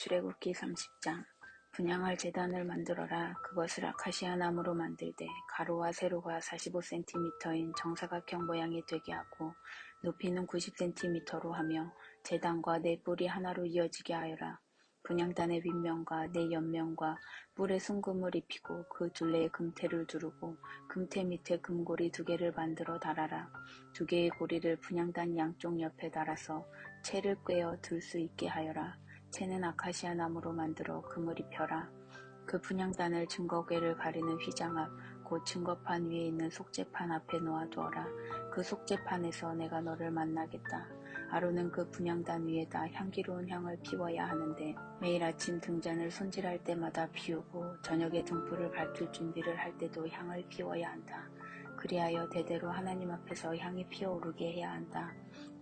출애굽기 30장. 분향할 제단을 만들어라. 그것을 아카시아 나무로 만들되 가로와 세로가 45cm인 정사각형 모양이 되게 하고 높이는 90cm로 하며 제단과 네 뿔이 하나로 이어지게 하여라. 분향단의 윗면과 네 옆면과 뿔에 순금을 입히고 그 둘레에 금테를 두르고 금테 밑에 금고리 2개를 만들어 달아라. 2개의 고리를 분향단 양쪽 옆에 달아서 채를 꿰어 들 수 있게 하여라. 채는 아카시아 나무로 만들어 금을 입혀라. 그 분향단을 증거궤를 가리는 휘장 앞, 곧 증거판 위에 있는 속죄판 앞에 놓아두어라. 그 속죄판에서 내가 너를 만나겠다. 아론은 그 분향단 위에다 향기로운 향을 피워야 하는데 매일 아침 등잔을 손질할 때마다 피우고 저녁에 등불을 밝힐 준비를 할 때도 향을 피워야 한다. 그리하여 대대로 하나님 앞에서 향이 피어오르게 해야 한다.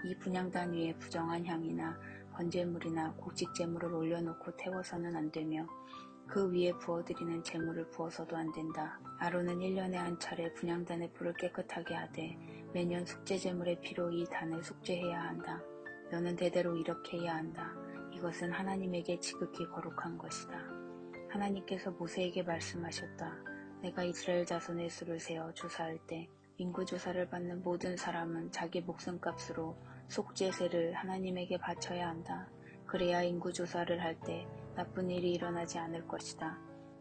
이 분향단 위에 부정한 향이나 번제물이나 곡식제물을 올려놓고 태워서는 안 되며 그 위에 부어드리는 제물을 부어서도 안 된다. 아론은 1년에 한 차례 분향단의 불을 깨끗하게 하되 매년 속죄제물의 피로 이 단을 속죄해야 한다. 너는 대대로 이렇게 해야 한다. 이것은 하나님에게 지극히 거룩한 것이다. 하나님께서 모세에게 말씀하셨다. 내가 이스라엘 자손의 수를 세어 조사할 때 인구조사를 받는 모든 사람은 자기 목숨값으로 속죄세를 하나님에게 바쳐야 한다. 그래야 인구조사를 할 때 나쁜 일이 일어나지 않을 것이다.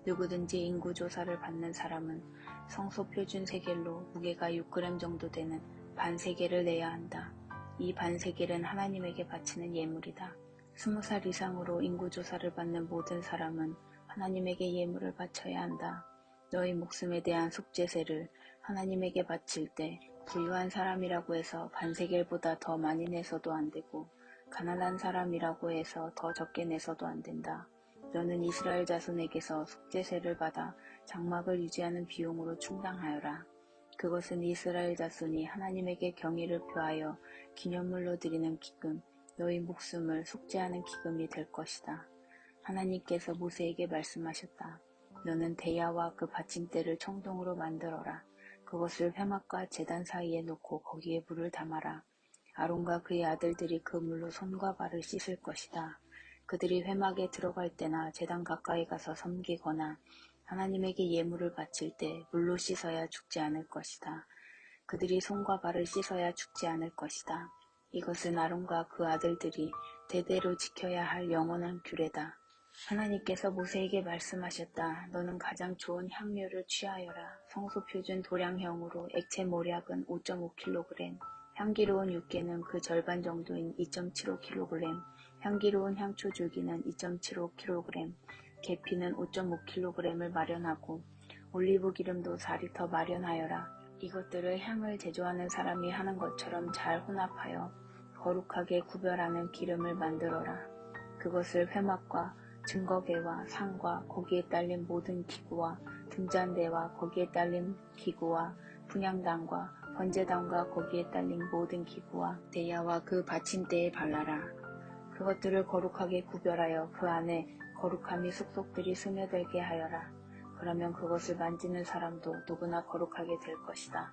누구든지 인구조사를 받는 사람은 성소 표준 세겔로 무게가 6g 정도 되는 반세겔을 내야 한다. 이 반세겔은 하나님에게 바치는 예물이다. 20살 이상으로 인구조사를 받는 모든 사람은 하나님에게 예물을 바쳐야 한다. 너희 목숨에 대한 속죄세를 하나님에게 바칠 때 부유한 사람이라고 해서 반세겔보다 더 많이 내서도 안 되고 가난한 사람이라고 해서 더 적게 내서도 안 된다. 너는 이스라엘 자손에게서 속죄세를 받아 장막을 유지하는 비용으로 충당하여라. 그것은 이스라엘 자손이 하나님에게 경의를 표하여 기념물로 드리는 기금, 너희 목숨을 속죄하는 기금이 될 것이다. 하나님께서 모세에게 말씀하셨다. 너는 대야와 그 받침대를 청동으로 만들어라. 그것을 회막과 제단 사이에 놓고 거기에 물을 담아라. 아론과 그의 아들들이 그 물로 손과 발을 씻을 것이다. 그들이 회막에 들어갈 때나 제단 가까이 가서 섬기거나 하나님에게 예물을 바칠 때 물로 씻어야 죽지 않을 것이다. 그들이 손과 발을 씻어야 죽지 않을 것이다. 이것은 아론과 그 아들들이 대대로 지켜야 할 영원한 규례다. 하나님께서 모세에게 말씀하셨다. 너는 가장 좋은 향료를 취하여라. 성소 표준 도량형으로 액체 모략은 5.5kg, 향기로운 육개는 그 절반 정도인 2.75kg, 향기로운 향초 줄기는 2.75kg, 계피는 5.5kg을 마련하고 올리브 기름도 4리터 마련하여라. 이것들을 향을 제조하는 사람이 하는 것처럼 잘 혼합하여 거룩하게 구별하는 기름을 만들어라. 그것을 회막과 증거궤와 상과 거기에 딸린 모든 기구와 등잔대와 거기에 딸린 기구와 분향단과 번제단과 거기에 딸린 모든 기구와 대야와 그 받침대에 발라라. 그것들을 거룩하게 구별하여 그 안에 거룩함이 속속들이 스며들게 하여라. 그러면 그것을 만지는 사람도 누구나 거룩하게 될 것이다.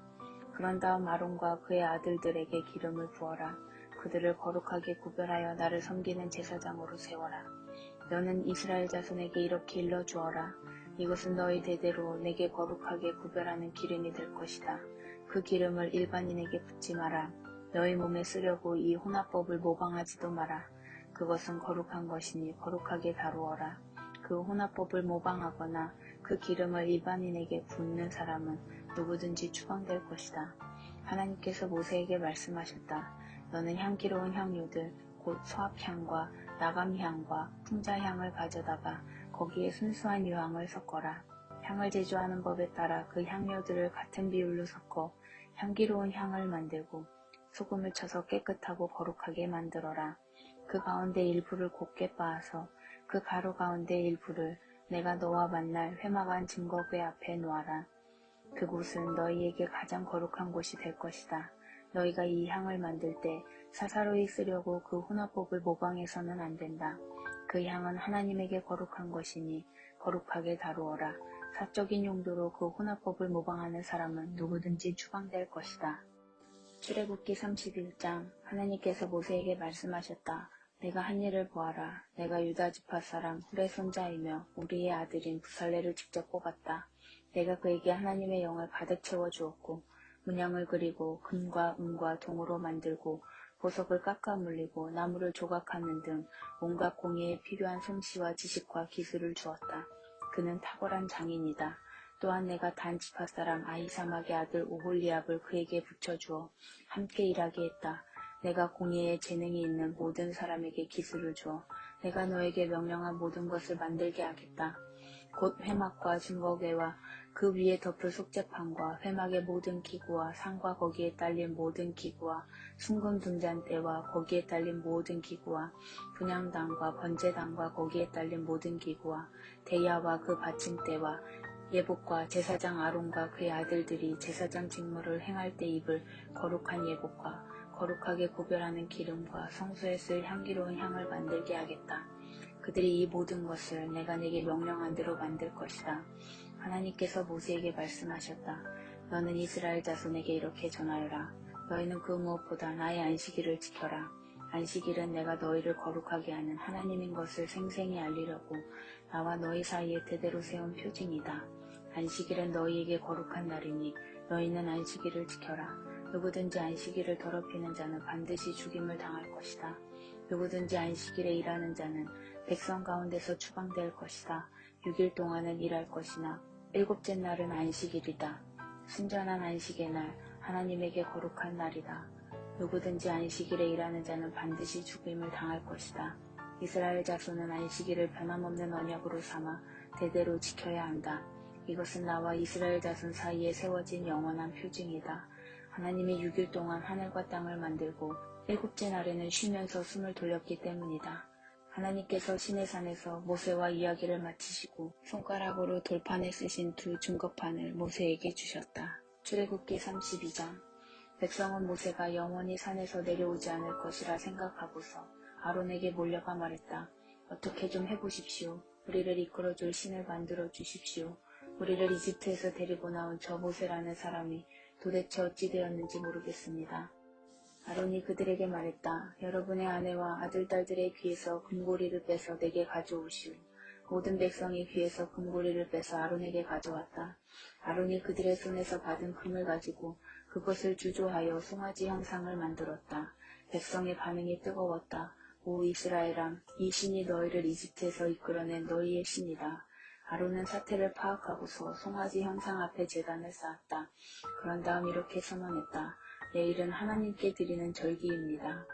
그런 다음 아론과 그의 아들들에게 기름을 부어라. 그들을 거룩하게 구별하여 나를 섬기는 제사장으로 세워라. 너는 이스라엘 자손에게 이렇게 일러주어라. 이것은 너희 대대로 내게 거룩하게 구별하는 기름이 될 것이다. 그 기름을 일반인에게 붓지 마라. 너희 몸에 쓰려고 이 혼합법을 모방하지도 마라. 그것은 거룩한 것이니 거룩하게 다루어라. 그 혼합법을 모방하거나 그 기름을 일반인에게 붓는 사람은 누구든지 추방될 것이다. 하나님께서 모세에게 말씀하셨다. 너는 향기로운 향료들 곧 소합향과 나감향과 풍자향을 가져다가 거기에 순수한 유황을 섞어라. 향을 제조하는 법에 따라 그 향료들을 같은 비율로 섞어 향기로운 향을 만들고 소금을 쳐서 깨끗하고 거룩하게 만들어라. 그 가운데 일부를 곱게 빻아서 그 가루 가운데 일부를 내가 너와 만날 회막안 증거궤 앞에 놓아라. 그곳은 너희에게 가장 거룩한 곳이 될 것이다. 너희가 이 향을 만들 때 사사로이 쓰려고 그 혼합법을 모방해서는 안 된다. 그 향은 하나님에게 거룩한 것이니 거룩하게 다루어라. 사적인 용도로 그 혼합법을 모방하는 사람은 누구든지 추방될 것이다. 출애굽기 31장. 하나님께서 모세에게 말씀하셨다. 내가 한 일을 보아라. 내가 유다 지파 사람 훌의 손자이며 우리의 아들인 부살레를 직접 뽑았다. 내가 그에게 하나님의 영을 가득 채워주었고 문양을 그리고 금과 은과 동으로 만들고 보석을 깎아 물리고 나무를 조각하는 등 온갖 공예에 필요한 솜씨와 지식과 기술을 주었다. 그는 탁월한 장인이다. 또한 내가 단 지파 사람 아히사막의 아들 오홀리압을 그에게 붙여주어 함께 일하게 했다. 내가 공예에 재능이 있는 모든 사람에게 기술을 주어 내가 너에게 명령한 모든 것을 만들게 하겠다. 곧 회막과 증거궤와 그 위에 덮을 속죄판과 회막의 모든 기구와 상과 거기에 딸린 모든 기구와 순금 등잔대와 거기에 딸린 모든 기구와 분향단과 번제단과 거기에 딸린 모든 기구와 대야와 그 받침대와 예복과 제사장 아론과 그의 아들들이 제사장 직무를 행할 때 입을 거룩한 예복과 거룩하게 구별하는 기름과 성소에 쓸 향기로운 향을 만들게 하겠다. 그들이 이 모든 것을 내가 네게 명령한 대로 만들 것이다. 하나님께서 모세에게 말씀하셨다. 너는 이스라엘 자손에게 이렇게 전하여라. 너희는 그 무엇보다 나의 안식일을 지켜라. 안식일은 내가 너희를 거룩하게 하는 하나님인 것을 생생히 알리려고 나와 너희 사이에 대대로 세운 표징이다. 안식일은 너희에게 거룩한 날이니 너희는 안식일을 지켜라. 누구든지 안식일을 더럽히는 자는 반드시 죽임을 당할 것이다. 누구든지 안식일에 일하는 자는 백성 가운데서 추방될 것이다. 6일 동안은 일할 것이나 일곱째 날은 안식일이다. 순전한 안식의 날, 하나님에게 거룩한 날이다. 누구든지 안식일에 일하는 자는 반드시 죽임을 당할 것이다. 이스라엘 자손은 안식일을 변함없는 언약으로 삼아 대대로 지켜야 한다. 이것은 나와 이스라엘 자손 사이에 세워진 영원한 표징이다. 하나님이 6일 동안 하늘과 땅을 만들고 일곱째 날에는 쉬면서 숨을 돌렸기 때문이다. 하나님께서 시내산에서 모세와 이야기를 마치시고 손가락으로 돌판에 쓰신 두 증거판을 모세에게 주셨다. 출애굽기 32장. 백성은 모세가 영원히 산에서 내려오지 않을 것이라 생각하고서 아론에게 몰려가 말했다. 어떻게 좀 해보십시오. 우리를 이끌어줄 신을 만들어 주십시오. 우리를 이집트에서 데리고 나온 저 모세라는 사람이 도대체 어찌 되었는지 모르겠습니다. 아론이 그들에게 말했다. 여러분의 아내와 아들딸들의 귀에서 금고리를 빼서 내게 가져오시오. 모든 백성이 귀에서 금고리를 빼서 아론에게 가져왔다. 아론이 그들의 손에서 받은 금을 가지고 그것을 주조하여 송아지 형상을 만들었다. 백성의 반응이 뜨거웠다. 오 이스라엘아, 이 신이 너희를 이집트에서 이끌어낸 너희의 신이다. 아론은 사태를 파악하고서 송아지 형상 앞에 제단을 쌓았다. 그런 다음 이렇게 선언했다. 내일은 하나님께 드리는 절기입니다.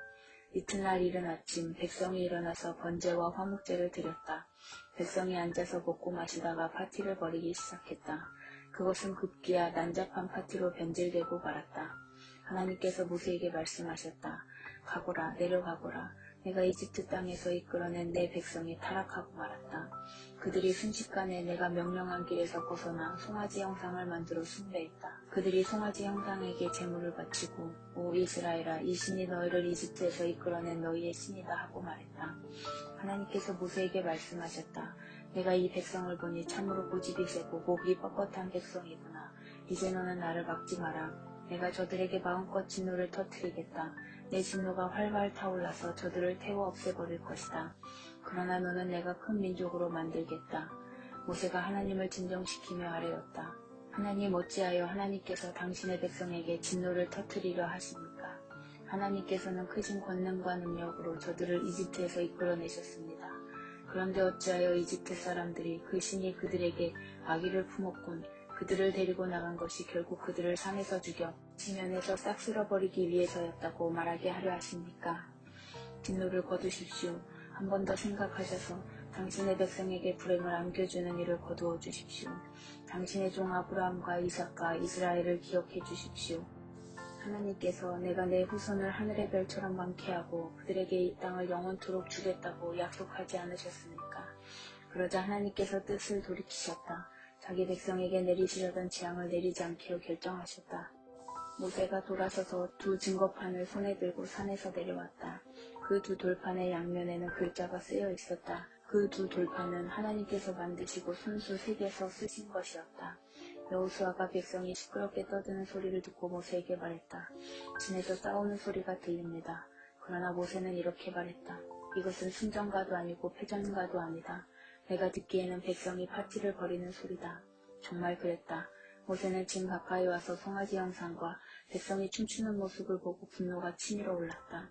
이튿날 이른 아침 백성이 일어나서 번제와 화목제를 드렸다. 백성이 앉아서 먹고 마시다가 파티를 벌이기 시작했다. 그것은 급기야 난잡한 파티로 변질되고 말았다. 하나님께서 모세에게 말씀하셨다. 가거라, 내려가거라. 내가 이집트 땅에서 이끌어낸 내 백성이 타락하고 말았다. 그들이 순식간에 내가 명령한 길에서 벗어나 송아지 형상을 만들어 숭배했다. 그들이 송아지 형상에게 제물을 바치고 오 이스라엘아, 이 신이 너희를 이집트에서 이끌어낸 너희의 신이다 하고 말했다. 하나님께서 모세에게 말씀하셨다. 내가 이 백성을 보니 참으로 고집이 세고 목이 뻣뻣한 백성이구나. 이제 너는 나를 막지 마라. 내가 저들에게 마음껏 진노를 터뜨리겠다. 내 진노가 활활 타올라서 저들을 태워 없애버릴 것이다. 그러나 너는 내가 큰 민족으로 만들겠다. 모세가 하나님을 진정시키며 아뢰었다. 하나님 어찌하여 하나님께서 당신의 백성에게 진노를 터뜨리려 하십니까? 하나님께서는 크신 권능과 능력으로 저들을 이집트에서 이끌어내셨습니다. 그런데 어찌하여 이집트 사람들이 그 신이 그들에게 악의를 품었군. 그들을 데리고 나간 것이 결국 그들을 산에서 죽여 지면에서 싹 쓸어버리기 위해서였다고 말하게 하려 하십니까? 진노를 거두십시오. 한 번 더 생각하셔서 당신의 백성에게 불행을 안겨주는 일을 거두어 주십시오. 당신의 종 아브라함과 이삭과 이스라엘을 기억해 주십시오. 하나님께서 내가 내 후손을 하늘의 별처럼 많게 하고 그들에게 이 땅을 영원토록 주겠다고 약속하지 않으셨습니까? 그러자 하나님께서 뜻을 돌이키셨다. 자기 백성에게 내리시려던 재앙을 내리지 않기로 결정하셨다. 모세가 돌아서서 두 증거판을 손에 들고 산에서 내려왔다. 그 두 돌판의 양면에는 글자가 쓰여 있었다. 그 두 돌판은 하나님께서 만드시고 손수 색에서 쓰신 것이었다. 여호수아가 백성이 시끄럽게 떠드는 소리를 듣고 모세에게 말했다. 진에서 싸우는 소리가 들립니다. 그러나 모세는 이렇게 말했다. 이것은 순전가도 아니고 패전가도 아니다. 내가 듣기에는 백성이 파티를 벌이는 소리다. 정말 그랬다. 모세는 짐 가까이 와서 송아지 형상과 백성이 춤추는 모습을 보고 분노가 치밀어 올랐다.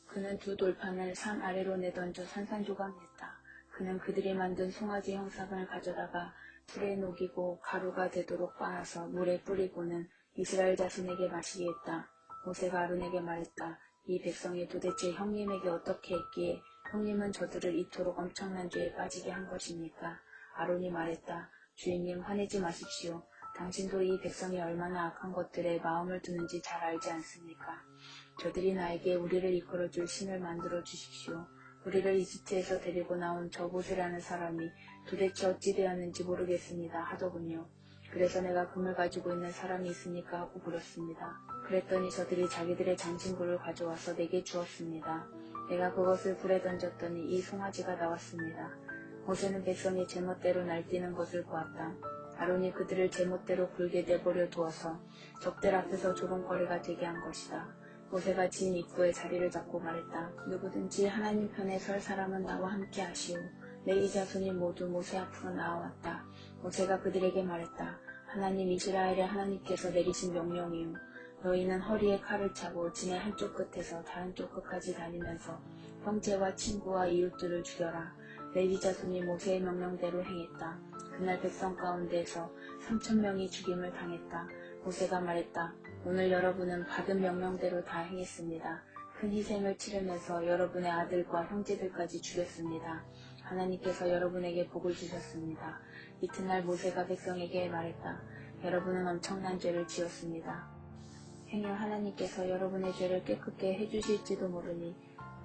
그는 두 돌판을 산 아래로 내던져 산산조각냈다. 그는 그들이 만든 송아지 형상을 가져다가 불에 녹이고 가루가 되도록 빻아서 물에 뿌리고는 이스라엘 자손에게 마시게 했다. 모세가 아론에게 말했다. 이 백성이 도대체 형님에게 어떻게 했기에 형님은 저들을 이토록 엄청난 죄에 빠지게 한 것입니까? 아론이 말했다. 주인님, 화내지 마십시오. 당신도 이 백성이 얼마나 악한 것들에 마음을 두는지 잘 알지 않습니까? 저들이 나에게 우리를 이끌어줄 신을 만들어 주십시오. 우리를 이집트에서 데리고 나온 저 모세라는 사람이 도대체 어찌 되었는지 모르겠습니다 하더군요. 그래서 내가 금을 가지고 있는 사람이 있으니까 하고 물었습니다. 그랬더니 저들이 자기들의 장신구를 가져와서 내게 주었습니다. 내가 그것을 불에 던졌더니 이 송아지가 나왔습니다. 모세는 백성이 제멋대로 날뛰는 것을 보았다. 아론이 그들을 제멋대로 굴게 내버려 두어서 적들 앞에서 조롱거리가 되게 한 것이다. 모세가 진 입구에 자리를 잡고 말했다. 누구든지 하나님 편에 설 사람은 나와 함께 하시오. 레위 자손이 모두 모세 앞으로 나아왔다. 모세가 그들에게 말했다. 하나님 이스라엘의 하나님께서 내리신 명령이오. 너희는 허리에 칼을 차고 진의 한쪽 끝에서 다른 쪽 끝까지 다니면서 형제와 친구와 이웃들을 죽여라. 레위 자손이 모세의 명령대로 행했다. 그날 백성 가운데에서 3,000명이 죽임을 당했다. 모세가 말했다. 오늘 여러분은 받은 명령대로 다 행했습니다. 큰 희생을 치르면서 여러분의 아들과 형제들까지 죽였습니다. 하나님께서 여러분에게 복을 주셨습니다. 이튿날 모세가 백성에게 말했다. 여러분은 엄청난 죄를 지었습니다. 행여 하나님께서 여러분의 죄를 깨끗게 해주실지도 모르니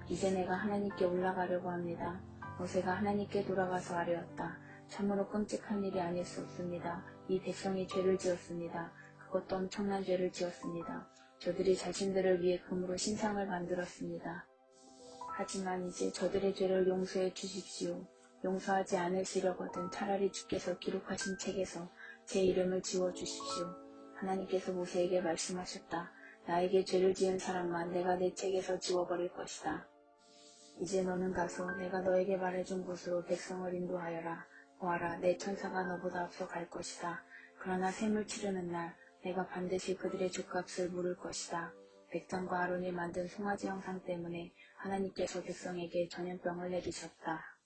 이제 내가 하나님께 올라가려고 합니다. 모세가 하나님께 돌아가서 아뢰었다. 참으로 끔찍한 일이 아닐 수 없습니다. 이 백성이 죄를 지었습니다. 그것도 엄청난 죄를 지었습니다. 저들이 자신들을 위해 금으로 신상을 만들었습니다. 하지만 이제 저들의 죄를 용서해 주십시오. 용서하지 않으시려거든 차라리 주께서 기록하신 책에서 제 이름을 지워주십시오. 하나님께서 모세에게 말씀하셨다. 나에게 죄를 지은 사람만 내가 내 책에서 지워버릴 것이다. 이제 너는 가서 내가 너에게 말해준 곳으로 백성을 인도하여라. 보아라, 내 천사가 너보다 앞서 갈 것이다. 그러나 셈을 치르는 날 내가 반드시 그들의 죗값을 물을 것이다. 백성과 아론이 만든 송아지 형상 때문에 하나님께서 백성에게 전염병을 내리셨다.